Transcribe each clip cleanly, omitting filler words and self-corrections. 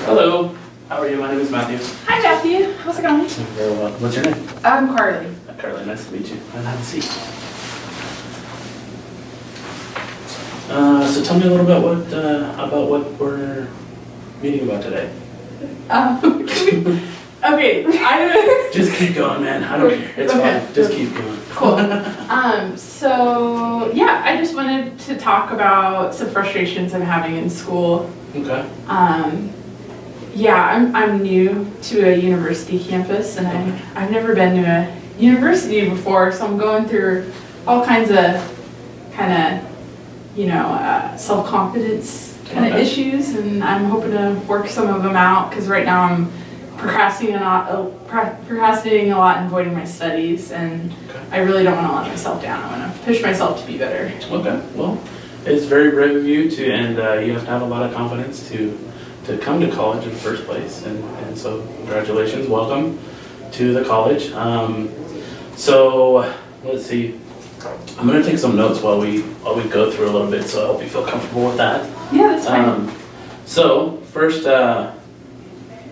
Hello, how are you? My name is Matthew. Hi Matthew, how's it going? Very well. What's your name? I'm Carly. Carly, nice to meet you. And have a seat. So tell me a little bit about what we're meeting about today. Okay, Just keep going, man. I don't care. It's Okay. fine. Just keep going. Cool. So yeah, I just wanted to talk about some frustrations I'm having in school. Okay. Yeah, I'm new to a university campus, and I've never been to a university before, so I'm going through all kinds of self-confidence kind of issues, and I'm hoping to work some of them out, because right now I'm procrastinating a lot and avoiding my studies, and I really don't want to let myself down. I want to push myself to be better. Okay. Well, it's very brave of you and you have to have a lot of confidence to come to college in the first place, and so congratulations, welcome to the college. So let's see. I'm going to take some notes while we go through a little bit, so I hope you feel comfortable with that. Yeah, that's fine. So first, I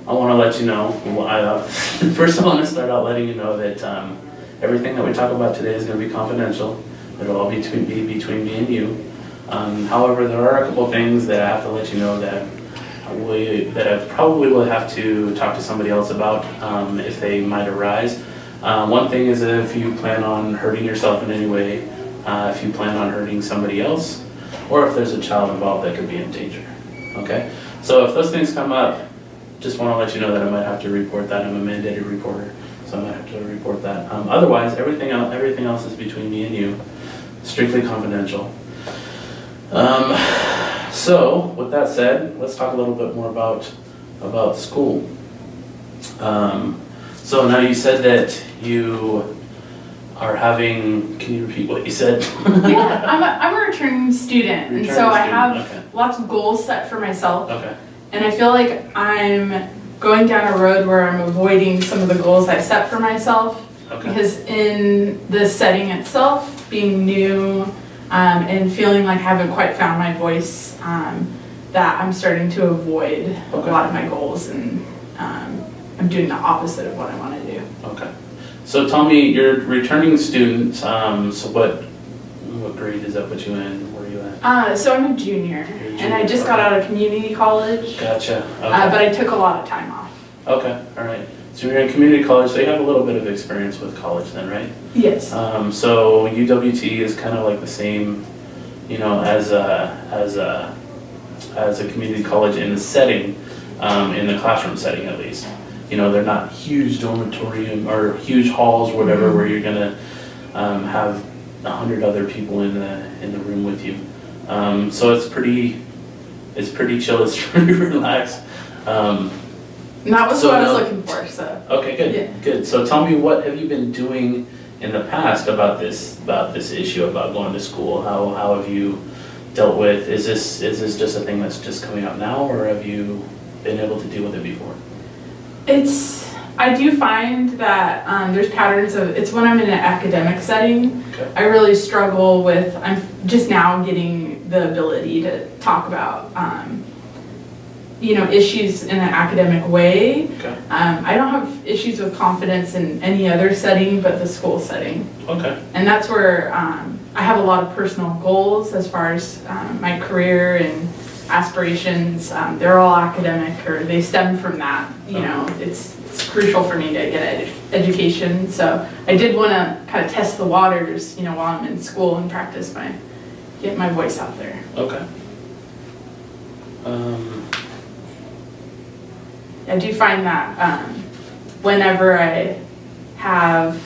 want to let you know. First, I want to start out letting you know that everything that we talk about today is going to be confidential. It'll all be between me and you. However, there are a couple of things that I have to let you know that I probably will have to talk to somebody else about if they might arise. One thing is if you plan on hurting yourself in any way, if you plan on hurting somebody else, or if there's a child involved that could be in danger. Okay? So if those things come up, just want to let you know that I might have to report that. I'm a mandated reporter, so I might have to report that. Otherwise, everything else is between me and you, strictly confidential. So with that said, let's talk a little bit more about school. So now you said that you are having, can you repeat what you said? Yeah, I'm a returning student, and so I have lots of goals set for myself. Okay. And I feel like I'm going down a road where I'm avoiding some of the goals I've set for myself. Okay. Because in the setting itself, being new and feeling like I haven't quite found my voice, that I'm starting to avoid a lot of my goals, and I'm doing the opposite of what I want to do. Okay. So tell me, you're returning student, so what grade does that put you in? Where are you at? So I'm a junior, and I just got out of community college. Gotcha. Okay. But I took a lot of time off. Okay, all right. So you're in community college, so you have a little bit of experience with college then, right? Yes. So UWT is kind of like the same, as a community college in the setting, in the classroom setting at least. They're not huge dormitory or huge halls or whatever where you're gonna have 100 other people in the room with you. So it's pretty chill. It's pretty relaxed. And that was what I was looking for. So. Okay, good, good. So tell me, what have you been doing in the past about this issue about going to school? How have you dealt with? Is this just a thing that's just coming up now, or have you been able to deal with it before? I do find that there's patterns of, it's when I'm in an academic setting, Okay. I really struggle with, I'm just now getting the ability to talk about, issues in an academic way. Okay. I don't have issues with confidence in any other setting but the school setting. Okay. And that's where I have a lot of personal goals as far as my career and aspirations. They're all academic, or they stem from that. It's crucial for me to get education. So I did want to kind of test the waters, while I'm in school and get my voice out there. Okay. I do find that whenever I have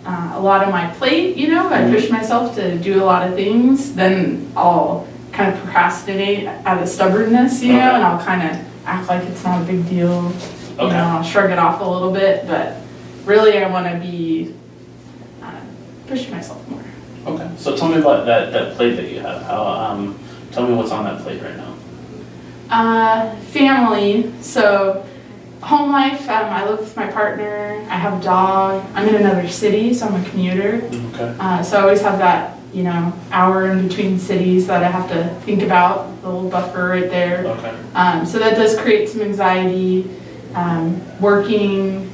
a lot on my plate, I push myself to do a lot of things, then I'll kind of procrastinate out of stubbornness, and I'll kind of act like it's not a big deal. Okay. I'll shrug it off a little bit, but really I want to be pushing myself more. Okay. So tell me about that plate that you have. Tell me what's on that plate right now. Family. So home life. I live with my partner. I have a dog. I'm in another city, so I'm a commuter. Okay. So I always have that, hour in between cities that I have to think about, a little buffer right there. Okay. So that does create some anxiety. Working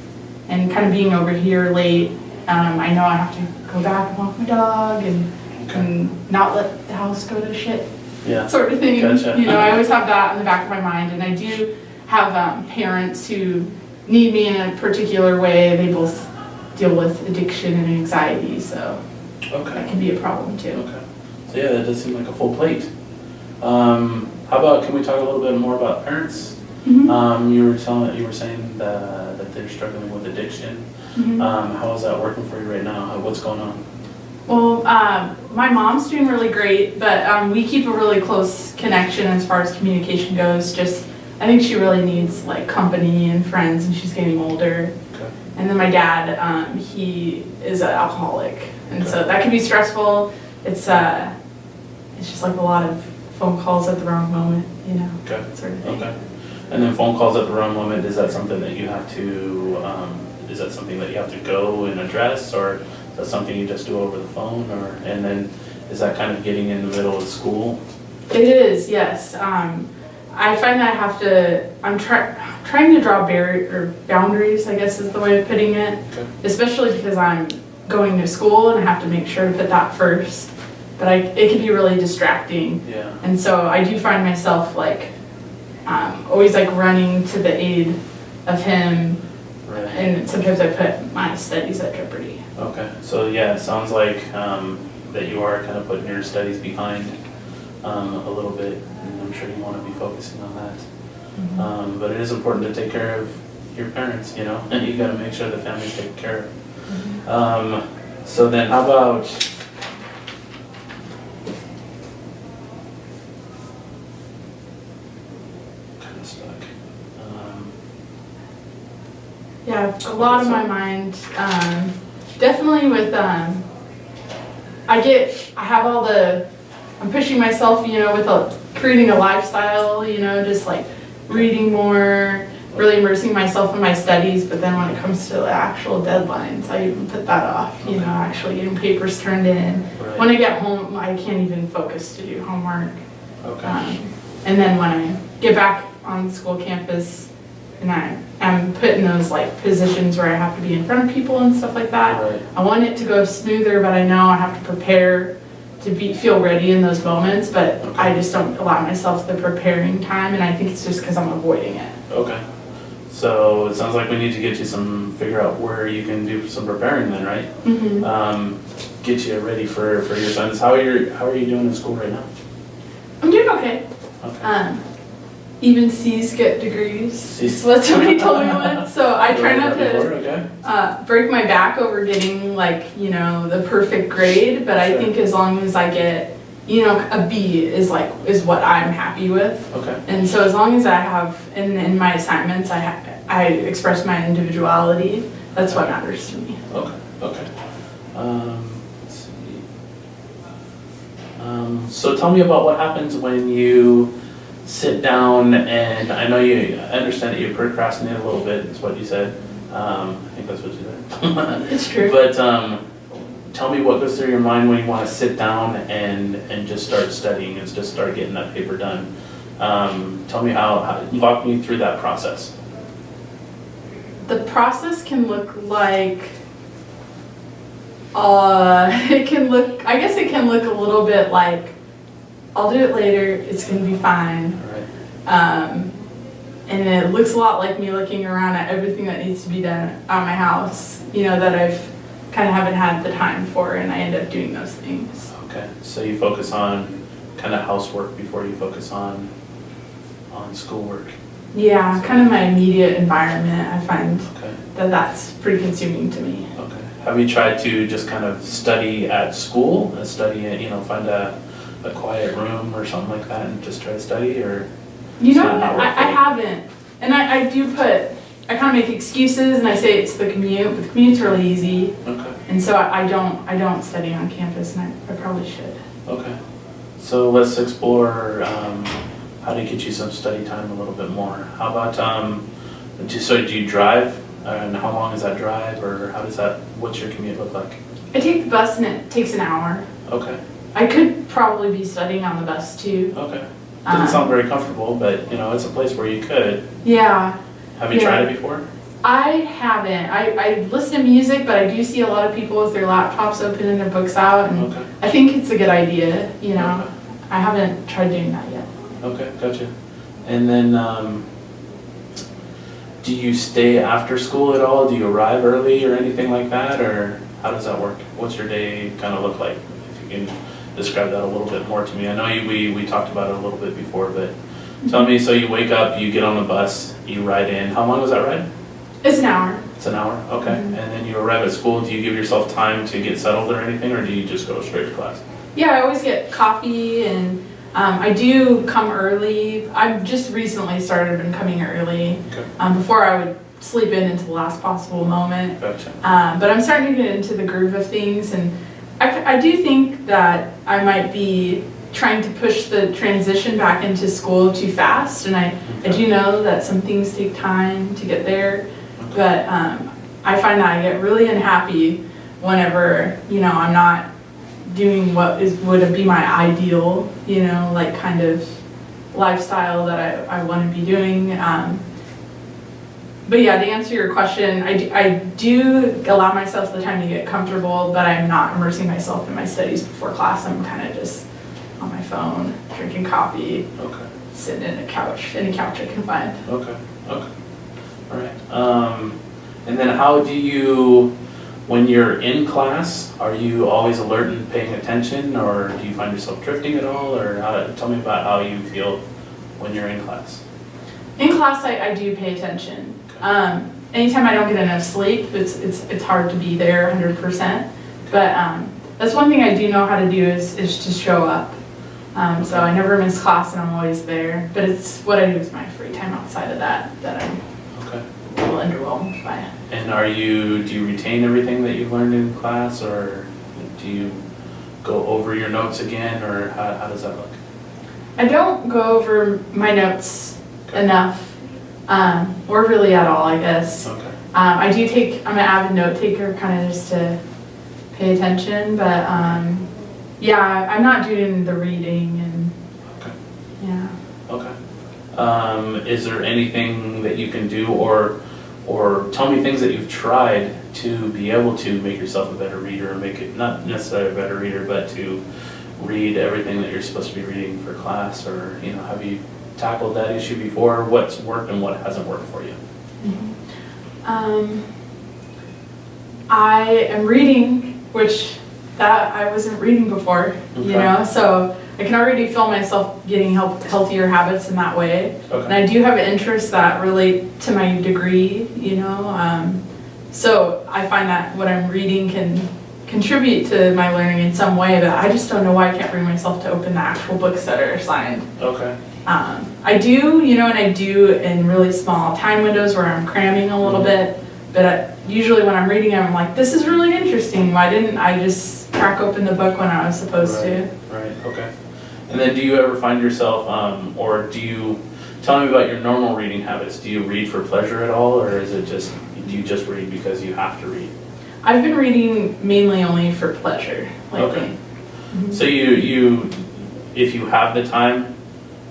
and kind of being over here late, I know I have to go back and walk my dog and not let the house go to shit, Yeah. sort of thing. Gotcha. I always have that in the back of my mind, and I do have parents who need me in a particular way. They both deal with addiction and anxiety, so that Okay. can be a problem too. Okay. So yeah, that does seem like a full plate. How about, can we talk a little bit more about parents? Mhm. You were saying that they're struggling with addiction. Mhm. How is that working for you right now? What's going on? Well, my mom's doing really great, but we keep a really close connection as far as communication goes. Just, I think she really needs like company and friends, and she's getting older. Okay. And then my dad, he is an alcoholic, and so Okay. that can be stressful. It's just like a lot of phone calls at the wrong moment, Okay. sort of thing. Okay. And then phone calls at the wrong moment, is that something that you have to, go and address, or is that something you just do over the phone, and then is that kind of getting in the middle of school? It is, yes. I find that I have to, I'm trying to draw boundaries, I guess is the way of putting it. Okay. Especially because I'm going to school and I have to make sure to put that first. But it can be really distracting. Yeah. And so I do find myself like, always like running to the aid of him. Right. And sometimes I put my studies at jeopardy. Okay, so yeah, it sounds like that you are kind of putting your studies behind a little bit, and I'm sure you want to be focusing on that. But it is important to take care of your parents, and you got to make sure the family's taken care of. So then how about, kind of stuck. Yeah, a lot of my mind, definitely with, I'm pushing myself, with creating a lifestyle, just like reading more, really immersing myself in my studies, but then when it comes to the actual deadlines, I even put that off, actually getting papers turned in. Right. When I get home, I can't even focus to do homework. Okay. And then when I get back on the school campus, and I'm put in those like positions where I have to be in front of people and stuff like that. Right. I want it to go smoother, but I know I have to prepare to feel ready in those moments, but Okay. I just don't allow myself the preparing time, and I think it's just because I'm avoiding it. Okay. So it sounds like we need to get you figure out where you can do some preparing then, right? Mm-hmm. Get you ready for your sons. How are you doing in school right now? I'm doing okay. Okay. Even C's get degrees. C's. That's what somebody told me once. So I try not Before, to okay. break my back over getting the perfect grade, but I Sure. think as long as I get, a B is what I'm happy with. Okay. And so as long as I have, in my assignments, I express my individuality, that's what matters to me. Okay. Okay. Let's see. So tell me about what happens when you sit down, and I understand that you procrastinate a little bit, is what you said. I think that's what you said. It's true. But tell me what goes through your mind when you want to sit down and just start studying and just start getting that paper done. Tell me walk me through that process. The process can look like, it can look a little bit like, I'll do it later, it's gonna be fine. All right. And it looks a lot like me looking around at everything that needs to be done at my house, that I've kind of haven't had the time for, and I end up doing those things. Okay, so you focus on kind of housework before you focus on schoolwork. Yeah, kind of my immediate environment, I find Okay. that's pretty consuming to me. Okay. Have you tried to just kind of study at school, find a quiet room or something like that and just try to study, or? You know, It's not worth I it. haven't. And I kind of make excuses and I say it's the commute, but the commute's really easy. Okay. And so I don't study on campus, and I probably should. Okay. So let's explore how to get you some study time a little bit more. How about, do you drive? And how long is that drive, or what's your commute look like? I take the bus and it takes an hour. Okay. I could probably be studying on the bus too. Okay. Doesn't sound very comfortable, but you know, it's a place where you could. Yeah. Have you tried it before? I haven't. I listen to music, but I do see a lot of people with their laptops open and their books out, and Okay. I think it's a good idea, you know. Okay. I haven't tried doing that yet. Okay, gotcha. And then, do you stay after school at all? Do you arrive early or anything like that, or how does that work? What's your day kind of look like? If you can describe that a little bit more to me. I know we talked about it a little bit before, but tell me, so you wake up, you get on the bus, you ride in. How long was that ride? It's an hour. It's an hour, okay. And then you arrive at school, do you give yourself time to get settled or anything, or do you just go straight to class? Yeah, I always get coffee, and I do come early. I've just recently started been coming early. Okay. Before I would sleep in until the last possible moment. Gotcha. But I'm starting to get into the groove of things, and I do think that I might be trying to push the transition back into school too fast, and I do know that some things take time to get there, but I find that I get really unhappy whenever, you know, I'm not doing what would be my ideal, you know, like kind of lifestyle that I want to be doing. But yeah, to answer your question, I do allow myself the time to get comfortable, but I'm not immersing myself in my studies before class. I'm kind of just on my phone, drinking coffee, Okay. sitting in a couch, any couch I can find. Okay, okay. All right. And then how do you, when you're in class, are you always alert and paying attention, or do you find yourself drifting at all, or tell me about how you feel when you're in class. In class, I do pay attention. Anytime I don't get enough sleep, it's hard to be there 100%. But that's one thing I do know how to do is to show up. So I never miss class and I'm always there. But it's what I do with my free time outside of that I'm a little underwhelmed by. And do you retain everything that you've learned in class, or do you go over your notes again, or how does that look? I don't go over my notes enough, or really at all, I guess. Okay. I'm an avid note taker, kind of just to pay attention, but yeah, I'm not doing the reading and, Okay. yeah. Okay. Is there anything that you can do, or tell me things that you've tried to be able to make yourself a better reader, or make it not necessarily a better reader, but to read everything that you're supposed to be reading for class, or, you know, have you tackled that issue before? What's worked and what hasn't worked for you? I am reading, which that I wasn't reading before, you know, so I can already feel myself getting healthier habits in that way. Okay. And I do have interests that relate to my degree, you know, so I find that what I'm reading can contribute to my learning in some way, but I just don't know why I can't bring myself to open the actual books that are signed. Okay. I do, you know, and I do in really small time windows where I'm cramming a little bit, but usually when I'm reading I'm like, this is really interesting. Why didn't I just crack open the book when I was supposed to? Right, okay. And then do you ever find yourself, or tell me about your normal reading habits. Do you read for pleasure at all, or do you just read because you have to read? I've been reading mainly only for pleasure lately. Okay. So if you have the time,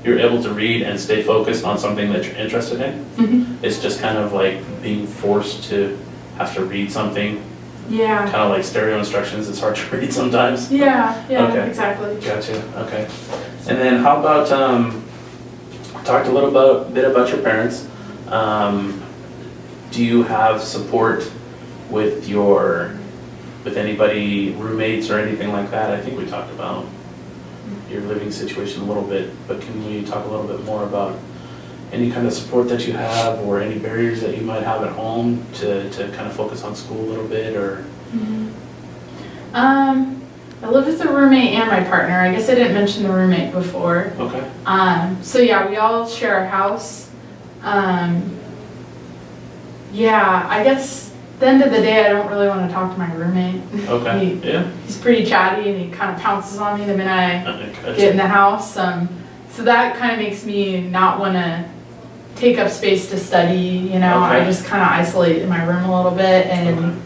you're able to read and stay focused on something that you're interested in? It's just kind of like being forced to have to read something. Yeah. Kind of like stereo instructions, it's hard to read sometimes. Yeah, Okay. exactly. Gotcha, okay. And then how about, talked a little bit about your parents. Do you have support with anybody, roommates or anything like that? I think we talked about your living situation a little bit, but can we talk a little bit more about any kind of support that you have, or any barriers that you might have at home to kind of focus on school a little bit, or? I live with a roommate and my partner. I guess I didn't mention the roommate before. Okay. So yeah, we all share a house. Yeah, I guess at the end of the day, I don't really want to talk to my roommate. Okay, yeah. He's pretty chatty and he kind of pounces on me the minute I Gotcha. get in the house. So that kind of makes me not want to take up space to study, you know. Okay. I just kind of isolate in my room a little bit, and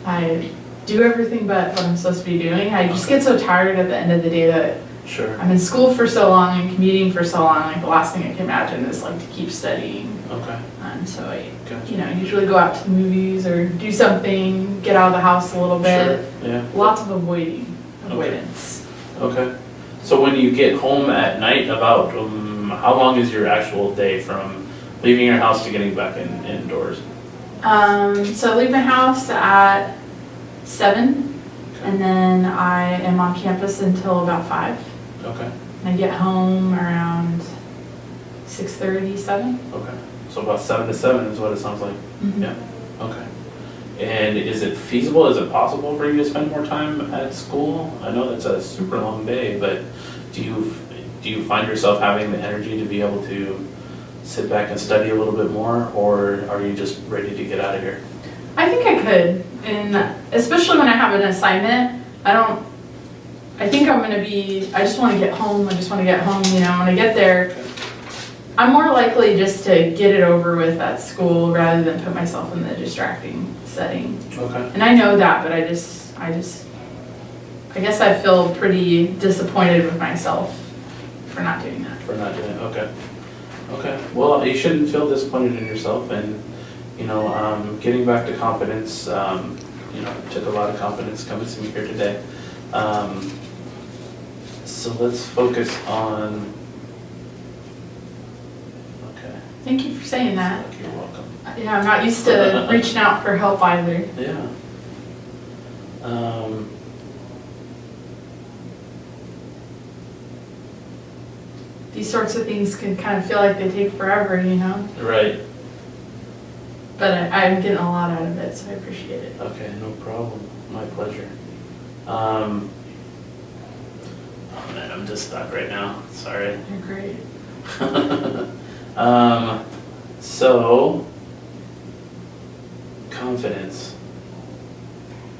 I do everything but what I'm supposed to be doing. I just get so tired at the end of the day that Sure. I'm in school for so long and commuting for so long, like the last thing I can imagine is like to keep studying. Okay. So I, Gotcha. usually go out to the movies or do something, get out of the house a little bit. Sure. Yeah. Lots of avoidance. Okay. So when you get home at night, about how long is your actual day from leaving your house to getting back indoors? So I leave my house at 7, Okay. and then I am on campus until about 5. Okay. And I get home around 6:30, 7. Okay. So about 7 to 7 is what it sounds like. Mhm. Yeah. Okay. And is it feasible, is it possible for you to spend more time at school? I know that's a super long day, but do you find yourself having the energy to be able to sit back and study a little bit more, or are you just ready to get out of here? I think I could, and especially when I have an assignment, I think I'm gonna I just wanna get home, when I get there, I'm more likely just to get it over with at school rather than put myself in the distracting setting. Okay. And I know that, but I guess I feel pretty disappointed with myself for not doing that. For not doing it, okay. Okay, well, you shouldn't feel disappointed in yourself, and, getting back to confidence, it took a lot of confidence coming to me here today. So let's focus on, okay, Thank you for saying that. you're welcome. Yeah, I'm not used to reaching out for help either. Yeah. These sorts of things can kind of feel like they take forever, Right, but I'm getting a lot out of it, so I appreciate it. okay, no problem, my pleasure. Oh man, I'm just stuck right now, sorry. You're great. So, confidence.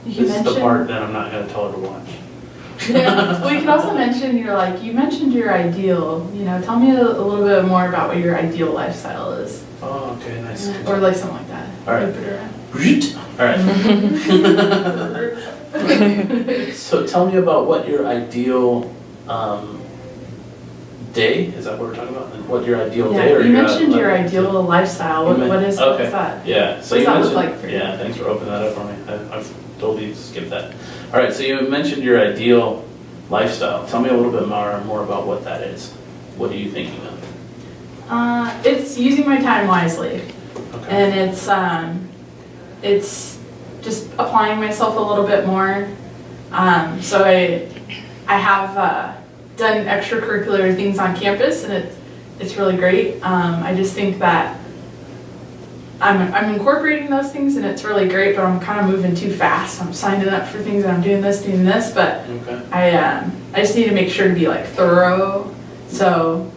You can This is the mention. part that I'm not gonna tell her to watch. Yeah, well, you could also mention, you mentioned your ideal, tell me a little bit more about what your ideal lifestyle is. Oh, okay, nice. Or like something like that. All right. Flip it around. Alright. So tell me about what your ideal, day, is that what we're talking about? What your ideal day Yeah, or you your, mentioned your ideal lifestyle, You what men- is okay. that? Yeah, so What you does that look mentioned, like for you? yeah, thanks for opening that up for me. I've totally skipped that. Alright, so you mentioned your ideal lifestyle. Tell me a little bit more about what that is. What are you thinking of? It's using my time wisely, Okay, and it's just applying myself a little bit more. So I have done extracurricular things on campus, and it's really great. I just think that I'm incorporating those things, and it's really great, but I'm kind of moving too fast. I'm signing up for things, and I'm doing this, but okay, I just need to make sure to be like thorough. So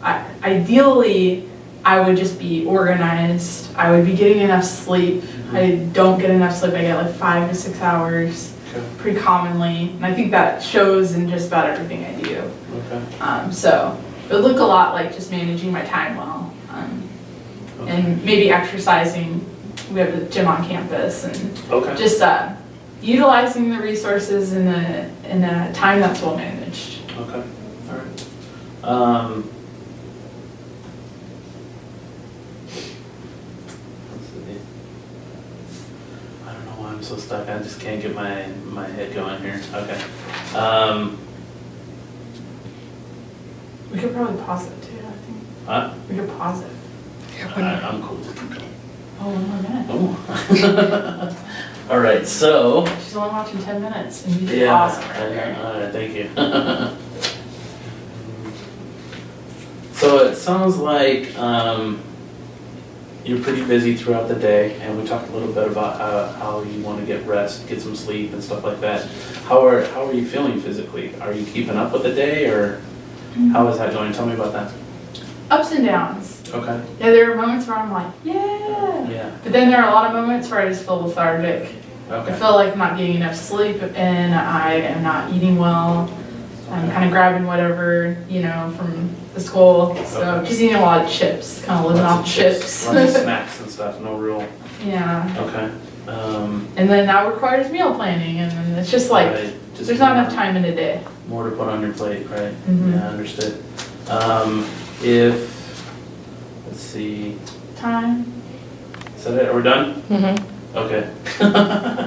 ideally, I would just be organized. I would be getting enough sleep. I don't get enough sleep. I get like 5 to 6 hours okay, pretty commonly, and I think that shows in just about everything I do. okay. So it would look a lot like just managing my time well, and maybe exercising. We have a gym on campus, and Okay, just utilizing the resources in a time that's well managed. okay, alright. Let's see. I don't know why I'm so stuck, I just can't get my head going here, okay. We could probably pause it too, I think. We could pause it. I'm cool. Oh, 1 more minute. Oh. Alright, so, She's only watching 10 minutes, and you can yeah, pause it right there. alright, thank you. So it sounds like, you're pretty busy throughout the day, and we talked a little bit about how you want to get rest, get some sleep and stuff like that. How are you feeling physically? Are you keeping up with the day, or how is that going? Tell me about that. Ups and downs. Okay. Yeah, there are moments where I'm like, yeah. Yeah, But then there are a lot of moments where I just feel lethargic. I okay. feel like I'm not getting enough sleep, and I am not eating well. I'm kind of grabbing whatever, from the school. So Okay. just eating a lot of chips, kind of living Lots off of chips. Lots of snacks and stuff, no real, Yeah. okay. And then that requires meal planning, and then it's just like, right, just there's not enough time in a day. More to put on your plate, right? Mhm. Yeah, understood. If, let's see, Time. is that it? Are we done? Mhm. Okay.